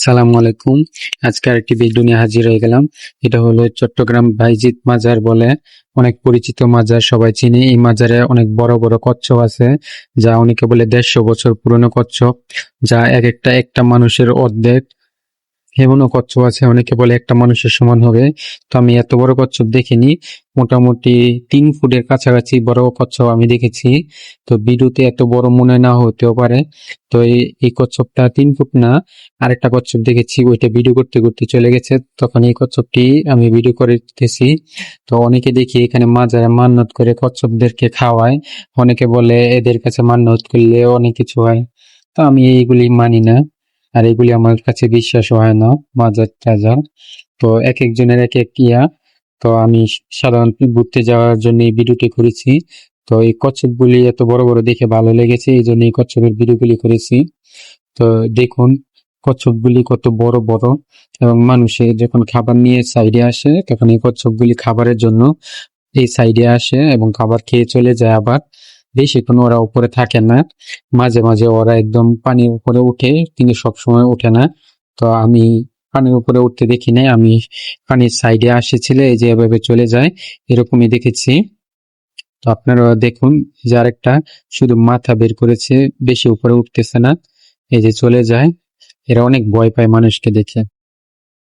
সালামু আলাইকুম। আজকে আরেকটি ভিডিও নিয়ে হাজির হয়ে গেলাম। এটা হলো চট্টগ্রাম বাইজিদ মাজার বলে অনেক পরিচিত মাজার, সবাই চিনে। এই মাজারে অনেক বড় বড় কচ্ছপ আছে, যা অনেকে বলে 150 বছর পুরনো কচ্ছপ, যা এক একটা একটা মানুষের অর্ধেক। এমনও কচ্ছপ আছে অনেকে বলে একটা মানুষের সমান হবে। তো আমি এত বড় কচ্ছপ দেখিনি, মোটামুটি 3 ফুটের কাছাকাছি বড় কচ্ছপ আমি দেখেছি। তো ভিডিওতে এত বড় মনে না হতেও পারে। তো এই কচ্ছপটা 3 ফুট না, আরেকটা কচ্ছপ দেখেছি, ওইটা ভিডিও করতে করতে চলে গেছে, তখন এই কচ্ছপটি আমি ভিডিও করতেছি। তো অনেকে দেখি এখানে মাজারে মান্নত করে কচ্ছপদেরকে খাওয়ায়, অনেকে বলে এদের কাছে মান্নত করলে অনেক কিছু হয়। তো আমি এইগুলি মানি না, আর এগুলি আমার কাছে বিশ্বাস হয় না, মাজার টাজার। তো এক একজনের এক এক ইয়া। তো আমি সাধারণত ঘুরতে যাওয়ার জন্য এই ভিডিওটি করেছি। তো এই কচ্ছপগুলি এত বড় বড় দেখে ভালো লেগেছে, এই জন্য এই কচ্ছপের ভিডিওগুলি করেছি। তো দেখুন কচ্ছপগুলি কত বড় বড়, এবং মানুষে যখন খাবার নিয়ে সাইডে আসে তখন এই কচ্ছপগুলি খাবারের জন্য এই সাইডে আসে এবং খাবার খেয়ে চলে যায়। আবার বেশিক্ষণ ওরা উপরে থাকে না, মাঝে মাঝে ওরা একদম পানির উপরে উঠে, কিন্তু সবসময় ওঠে না। তো আমি পানির উপরে উঠতে দেখি নাই, আমি পানির সাইডে আসেছিল এই যে এভাবে চলে যায়, এরকমই দেখেছি। তো আপনারা দেখুন, যে আরেকটা শুধু মাথা বের করেছে, বেশি উপরে উঠতেছে না, এই যে চলে যায়। এরা অনেক ভয় পায় মানুষকে দেখে।